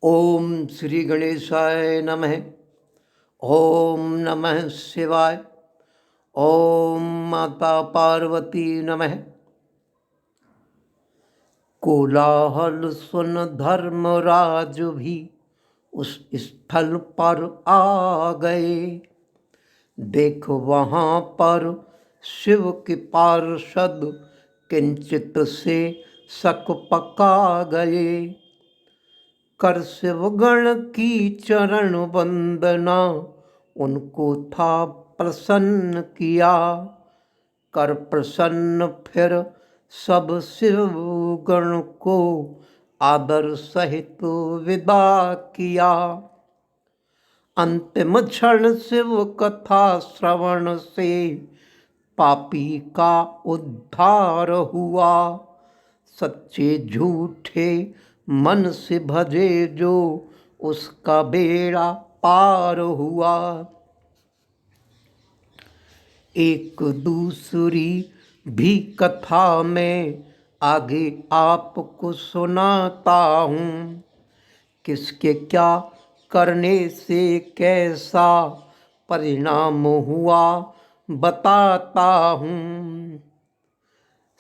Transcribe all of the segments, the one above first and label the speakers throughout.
Speaker 1: ओम श्री गणेशाय नमः। ओम नमः शिवाय। ओम माता पार्वती नमः। कोलाहल सुन धर्मराज भी उस स्थल पर आ गए। देख वहाँ पर शिव के पार्षद किंचित से शक पका गए। कर शिवगण की चरण वंदना उनको था प्रसन्न किया। कर प्रसन्न फिर सब शिवगण को आदर सहित विदा किया। अंतिम क्षण शिव कथा श्रवण से पापी का उद्धार हुआ। सच्चे झूठे मन से भजे जो उसका बेड़ा पार हुआ। एक दूसरी भी कथा में आगे आपको सुनाता हूँ। किसके क्या करने से कैसा परिणाम हुआ बताता हूँ।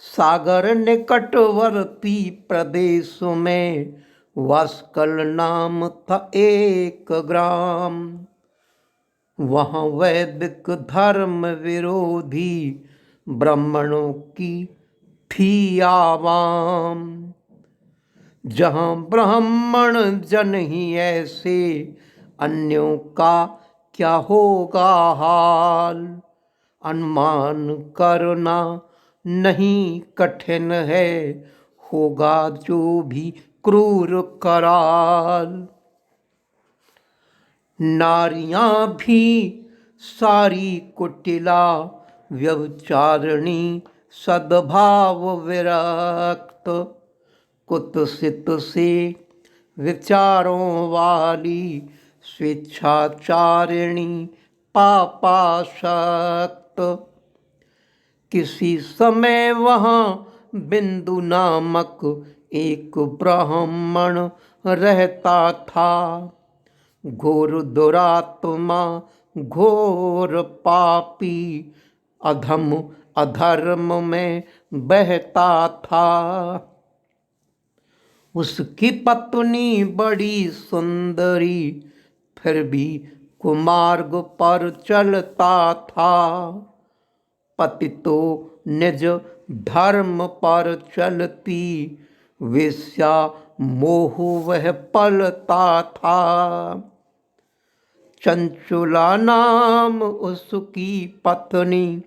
Speaker 1: सागर निकटवर्ती प्रदेश में वास्कल नाम था एक ग्राम। वहाँ वैदिक धर्म विरोधी ब्राह्मणों की थी आवाम। जहाँ ब्राह्मण जन ही ऐसे अन्यों का क्या होगा हाल। अनुमान करना नहीं कठिन है, होगा जो भी क्रूर कराल। नारियां भी सारी कुटिला व्यभिचारिणी सद्भाव विरक्त। कुत्सित से विचारों वाली स्वेच्छाचारिणी पापासक्त। किसी समय वहाँ बिंदु नामक एक ब्राह्मण रहता था। घोर दुरात्मा, घोर पापी, अधम अधर्म में बहता था। उसकी पत्नी बड़ी सुंदरी, फिर भी कुमार्ग पर चलता था। पति तो निज धर्म पर चलती, वेश्या मोह वह पलता था। चंचुला नाम उसकी पत्नी,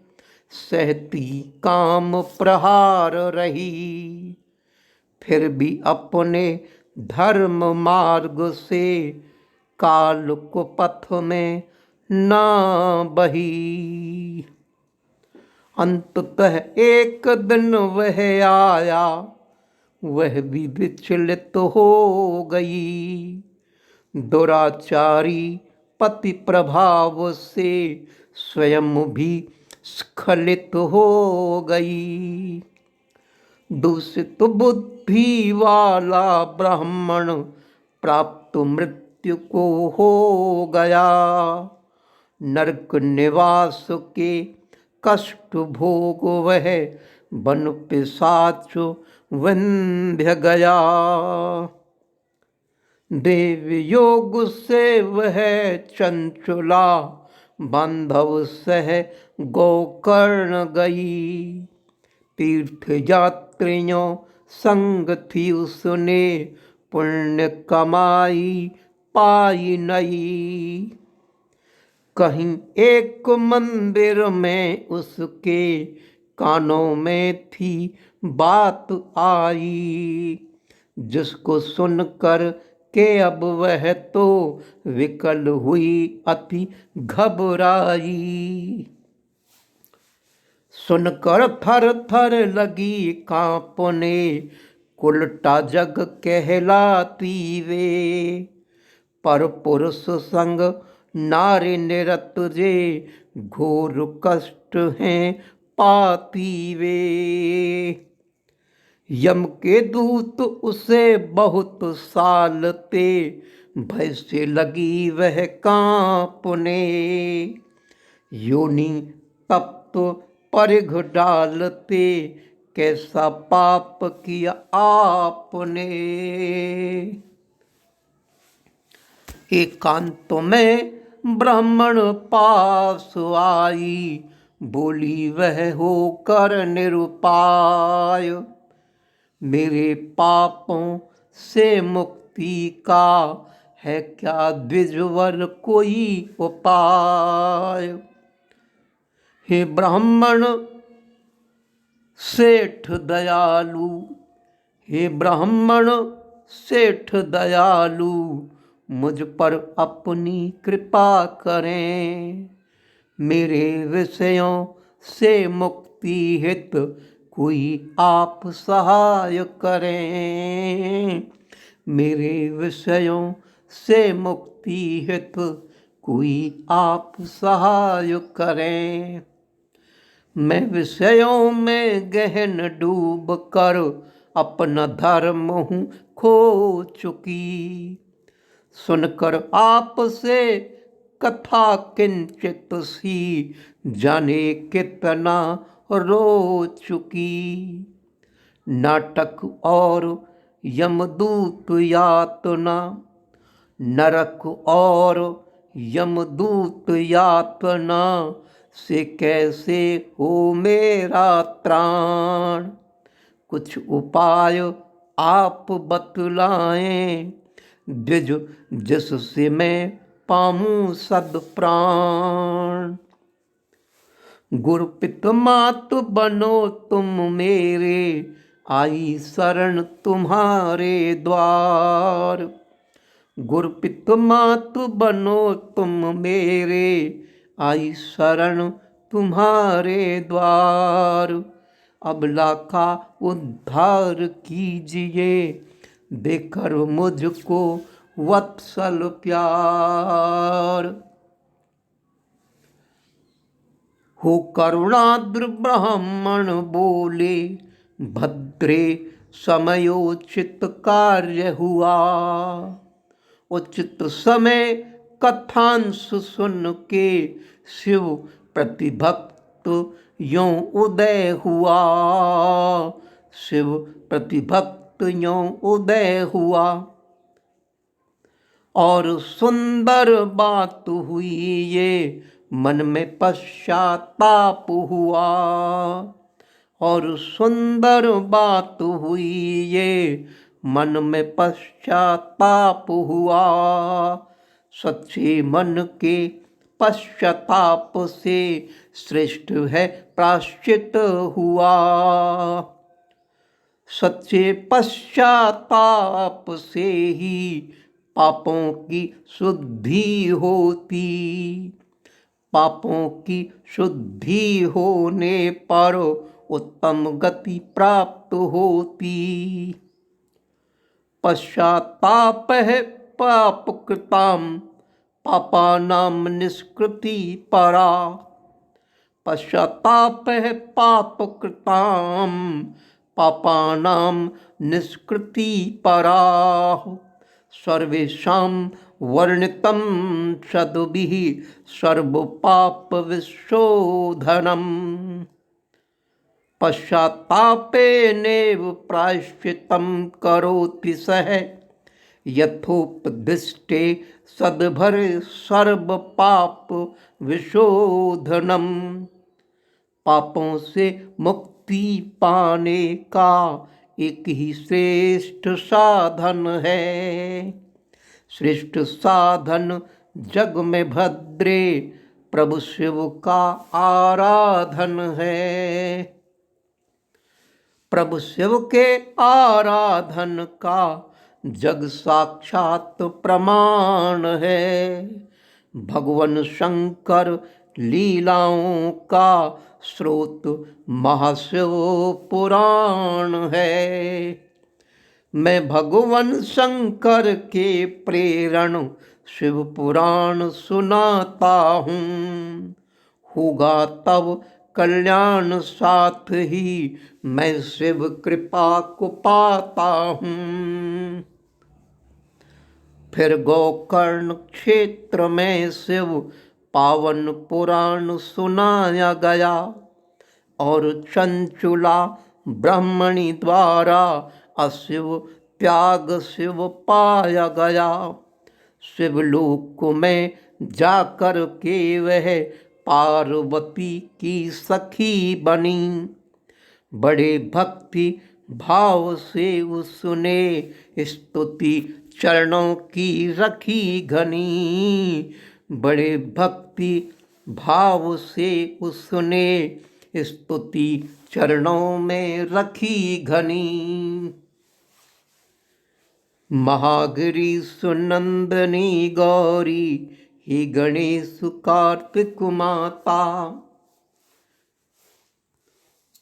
Speaker 1: सहती काम प्रहार रही। फिर भी अपने धर्म मार्ग से काल को पथ में ना बही। अंततः एक दिन वह आया, वह भी विचलित हो गई। दुराचारी पति प्रभाव से स्वयं भी स्खलित हो गई। दूषित बुद्धि वाला ब्राह्मण प्राप्त मृत्यु को हो गया। नरक निवास के कष्ट भोग वह वन पिशाच विंध्य गया। देव योग से वह चंचुला बांधव सह गोकर्ण गई। तीर्थ यात्रियों संग थी उसने, पुण्य कमाई पाई नहीं। कहीं एक मंदिर में उसके कानों में थी बात आई, जिसको सुनकर के अब वह तो विकल हुई अति घबराई। सुनकर थर थर लगी कांपने, उल्टा जग कहलाती वे। पर पुरुष संग नारी निरत जे, घोर कष्ट हैं पाती वे। यम के दूत उसे बहुत सालते, भय से लगी वह कांपने। योनि तप्त परिघ डालते, कैसा पाप किया आपने। एकांत में ब्राह्मण पास आई, बोली वह होकर निरुपाय। मेरे पापों से मुक्ति का है क्या द्विजवर कोई उपाय। हे ब्राह्मण सेठ दयालु, हे ब्राह्मण सेठ दयालु, मुझ पर अपनी कृपा करें। मेरे विषयों से मुक्ति हित कोई आप सहाय करें। मेरे विषयों से मुक्ति हित कोई आप सहाय करें। मैं विषयों में गहन डूब कर अपना धर्म हूँ खो चुकी। सुनकर आपसे कथा किंचित सी, जाने कितना रो चुकी। नाटक और यमदूत यातना, नरक और यमदूत यातना से कैसे हो मेरा त्राण। कुछ उपाय आप बतलाएं, द्विज जिससे मैं पाऊं सद प्राण। गुरुपित मात बनो तुम मेरे, आई शरण तुम्हारे द्वार। गुरुपित मात बनो तुम मेरे, आई शरण तुम्हारे द्वार। अबला का उद्धार कीजिए, देकर मुझको वत्सल प्यार। हो करुणाद्र ब्राह्मण बोले, भद्रे समयोचित कार्य हुआ। उचित समय कथांश सुन के शिव प्रतिभक्त यों उदय हुआ। शिव प्रतिभक्त यों उदय हुआ। और सुंदर बात हुई ये, मन में पश्चाताप हुआ। और सुंदर बात हुई ये, मन में पश्चाताप हुआ। सच्चे मन के पश्चाताप से श्रेष्ठ है प्रायश्चित हुआ। सच्चे पश्चाताप से ही पापों की शुद्धि होती। पापों की शुद्धि होने पर उत्तम गति प्राप्त होती। पश्चाताप है पाप कृताम, पापानाम निष्कृति परा। पश्चाताप है पाप कृताम, पापानाम निष्कृति परा। सर्वेषां वर्णितं सद्भिः सर्वपाप विशोधनम्। पश्चात्तापेनैव प्रायश्चित्तं करोति सः, यथोपदिष्टे सद्भरे सर्वपाप विशोधनम्। पापों से मुक्ति पाने का एक ही श्रेष्ठ साधन है। श्रेष्ठ साधन जग में भद्रे प्रभु शिव का आराधन है। प्रभु शिव के आराधन का जग साक्षात प्रमाण है। भगवान शंकर लीलाओं का स्रोत महाशिव पुराण है। मैं भगवान शंकर के प्रेरण शिव पुराण सुनाता हूँ। होगा तब कल्याण साथ ही मैं शिव कृपा को पाता हूँ। फिर गोकर्ण क्षेत्र में शिव पावन पुराण सुनाया गया और चंचुला ब्राह्मणी द्वारा अशिव त्याग शिव पाया गया। शिवलोक में जाकर के वह पार्वती की सखी बनी। बड़े भक्ति भाव से उसने स्तुति चरणों की रखी घनी। बड़े भक्ति भाव से उसने स्तुति चरणों में रखी घनी। महागिरी सुनंदनी गौरी ही गणेश कार्तिक माता।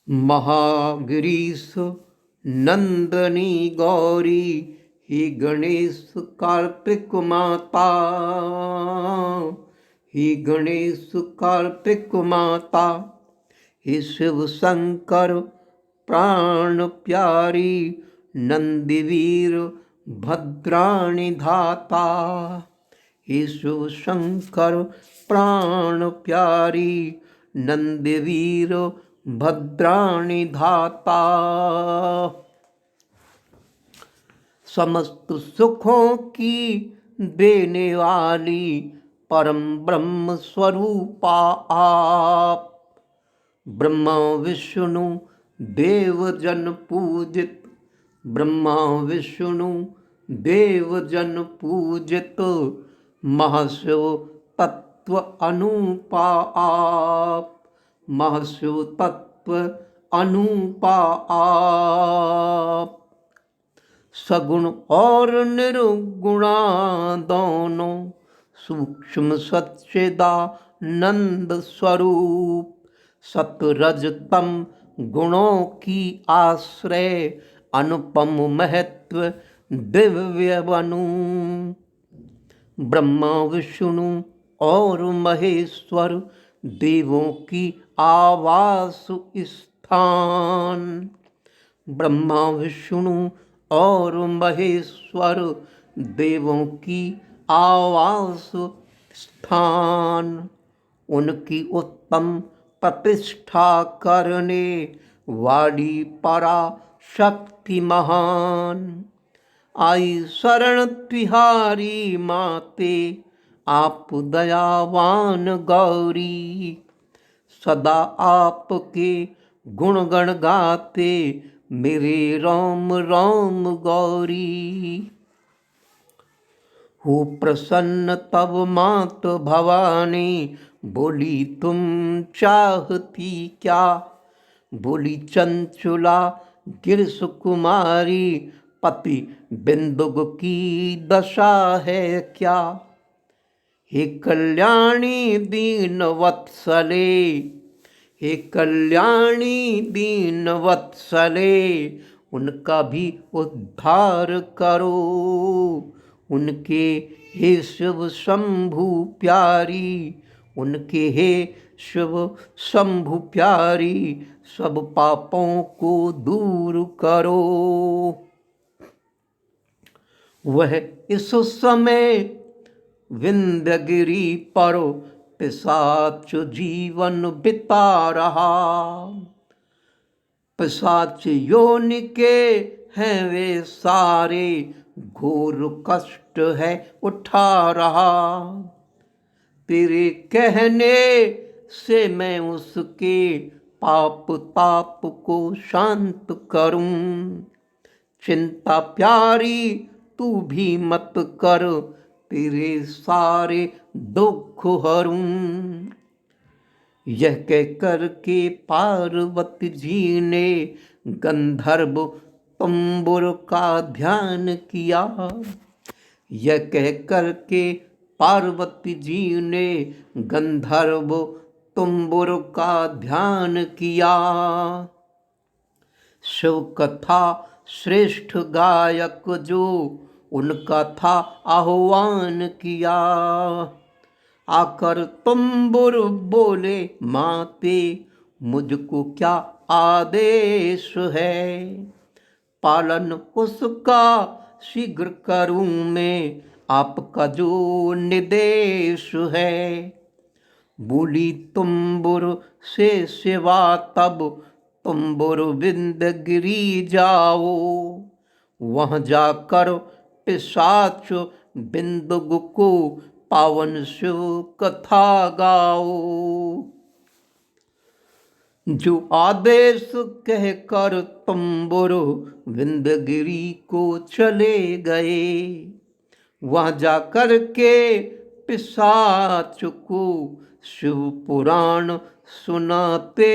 Speaker 1: महागिरीश नंदनी गौरी ही गणेश कार्तिक माता। ही गणेश कार्तिक माता। ही शिव शंकर प्राण प्यारी नंदीवीर भद्राणी धाता। ही शिव शंकर प्राण प्यारी नंदीवीर भद्राणी धाता। समस्त सुखों की देने वाली परम ब्रह्म स्वरूपा आप। ब्रह्मा विष्णु देव जन पूजित। ब्रह्मा विष्णु देव जन पूजित महाशिव तत्व अनूपा आप। महाशिव तत्व अनूपा आप। सगुण और निर्गुणा दोनों सूक्ष्म सच्चिदानंद स्वरूप। सतरजतम गुणों की आश्रय अनुपम महत्व दिव्य बनु। ब्रह्मा विष्णु और महेश्वर देवों की आवास स्थान। ब्रह्मा विष्णु और महेश्वर देवों की आवास स्थान। उनकी उत्तम प्रतिष्ठा करने वाली परा शक्ति महान। आई शरण तिहारी माते आप दयावान गौरी। सदा आपके गुणगण गाते मेरे राम राम गौरी। हो प्रसन्न तब मात भवानी बोली तुम चाहती क्या। बोली चंचुला गिरस कुमारी पति बिंदुग की दशा है क्या। हे कल्याणी दीन वत्सले। हे कल्याणी दीन वत्सले। उनका भी उद्धार करो। उनके हे शिव शंभु प्यारी। उनके हे शिव शंभु प्यारी सब पापों को दूर करो। वह इस समय विंध्यगिरी पर पिशाच जीवन बिता रहा। पिशाच योनि के हैं वे सारे घोर कष्ट है उठा रहा। तेरे कहने से मैं उसके पाप ताप को शांत करूं। चिंता प्यारी तू भी मत कर तेरे सारे दुख हरूं। यह कहकर के पार्वती जी ने गंधर्व तंबुर का ध्यान किया। यह कहकर के पार्वती जी ने गंधर्व तंबुर का ध्यान किया। शिव कथा श्रेष्ठ गायक जो उनका था आह्वान किया। आकर तंबुर बोले माते मुझको क्या आदेश है, पालन उसका शीघ्र करूं मैं, आपका जो निर्देश है। बोली तुम्बुर से सिवा तब तुम्बुर विंध्यगिरि जाओ, वहां जाकर पिशाच बिंदुग को पावन शिव कथा गाओ। जो आदेश कहकर तुम्बुर विंध्यगिरि को चले गए, वहां जाकर के पिशाच को शिव पुराण सुनाते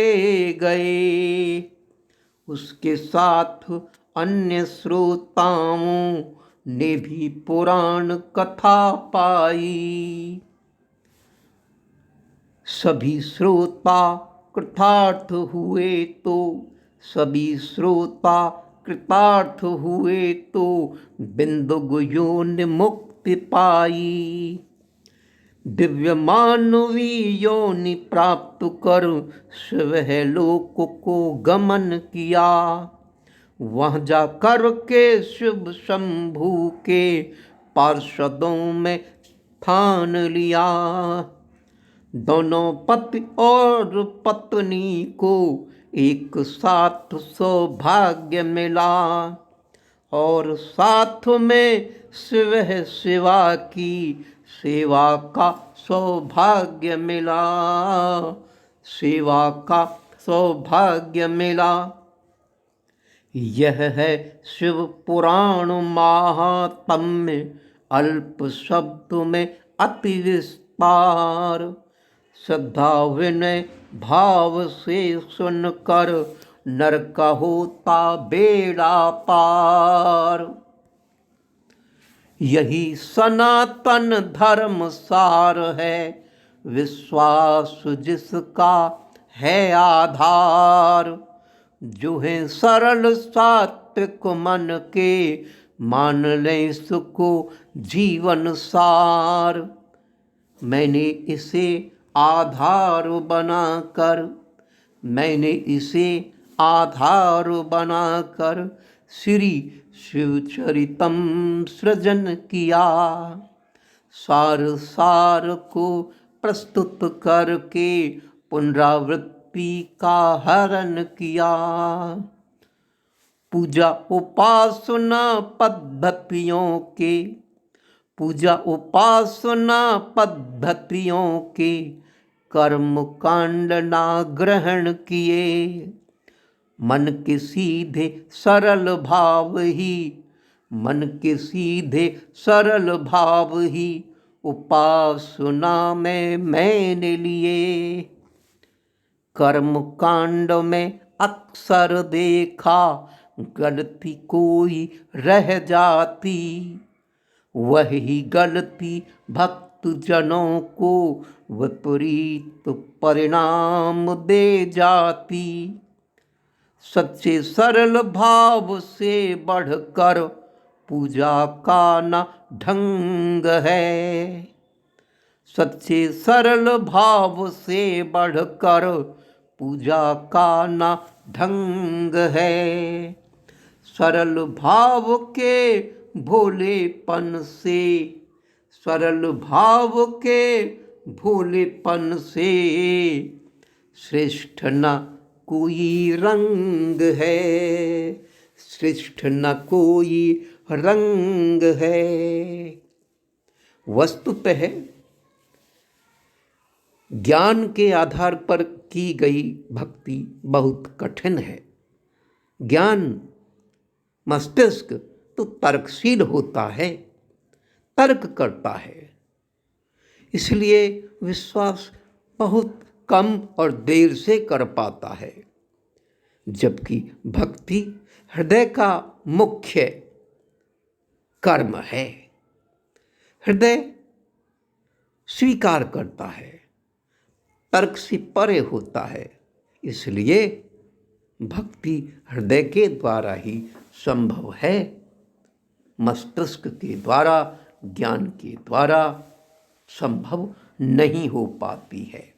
Speaker 1: गए। उसके साथ अन्य श्रोताओं ने भी पुराण कथा पाई। सभी श्रोता कृतार्थ हुए तो, सभी श्रोता कृतार्थ हुए तो बिंदुग योनि मुक्ति पाई। दिव्य मानवी योनि प्राप्त कर शिव लोक को गमन किया। वहां जाकर के शिव शंभु के पार्षदों में स्थान लिया। दोनों पति और पत्नी को एक साथ सौभाग्य मिला, और साथ में शिव शिवा की सेवा का सौभाग्य मिला, सेवा का सौभाग्य मिला। यह है शिव पुराण महात्म्य, अल्प शब्द में अति विस्तार। श्रद्धा विनय भाव से सुनकर नर का होता बेड़ा पार। यही सनातन धर्म सार है, विश्वास जिसका है आधार। जो है सरल सात्विक मन के, मान लें इसको जीवन सार। मैंने इसे आधार बनाकर, मैंने इसे आधार बनाकर श्री शिवचरितम सृजन किया। सार सार को प्रस्तुत करके पुनरावृत्ति का हरण किया। पूजा उपासना पद्धतियों के, पूजा उपासना पद्धतियों के कर्म कांड ना ग्रहण किए। मन के सीधे सरल भाव ही, मन के सीधे सरल भाव ही उपासना में मैंने लिए। कर्म कांड में अक्सर देखा गलती कोई रह जाती, वही गलती भक्त जनों को विपरीत परिणाम दे जाती। सच्चे सरल भाव से बढ़कर पूजा का न ढंग है। सच्चे सरल भाव से बढ़कर पूजा का न ढंग है। सरल भाव के भोलेपन से, सरल भाव के भोलेपन से श्रेष्ठ न कोई रंग है, श्रेष्ठ न कोई रंग है। वस्तुतः ज्ञान के आधार पर की गई भक्ति बहुत कठिन है। ज्ञान मस्तिष्क तो तर्कशील होता है, तर्क करता है, इसलिए विश्वास बहुत कम और देर से कर पाता है। जबकि भक्ति हृदय का मुख्य कर्म है। हृदय स्वीकार करता है, तर्क से परे होता है, इसलिए भक्ति हृदय के द्वारा ही संभव है, मस्तिष्क के द्वारा, ज्ञान के द्वारा संभव नहीं हो पाती है।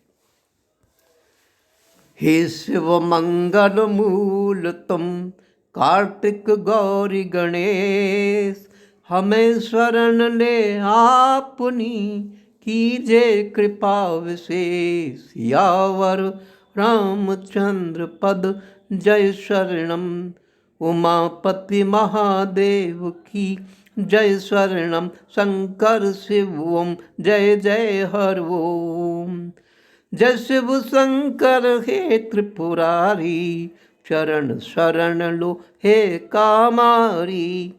Speaker 1: हे शिव मंगल मूल तुम, कार्तिक गौरी गणेश, हमें शरण ले आपनी, कीजे कृपा विशेष। यावर रामचंद्र पद जय शरणम, उमापति महादेव की जय शरणम। शंकर शिव ओम जय जय हर ओम। जय शिव शंकर हे त्रिपुरारी, चरण शरण लो हे कामारी।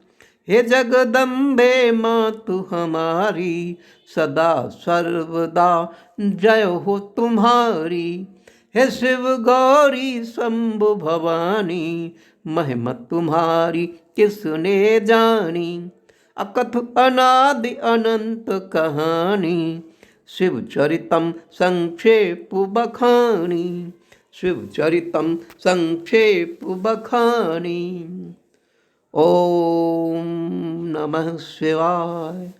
Speaker 1: हे जगदम्बे मातु हमारी, सदा सर्वदा जय हो तुम्हारी। हे शिव गौरी शंभु भवानी, महिमा तुम्हारी किसने जानी। अकथ अनादि अनंत कहानी, शिव चरितम संक्षेप बखानी। शिव चरितम संक्षेप बखानी। ओम नमः शिवाय।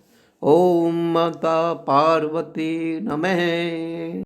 Speaker 1: ओम माता पार्वती नमः।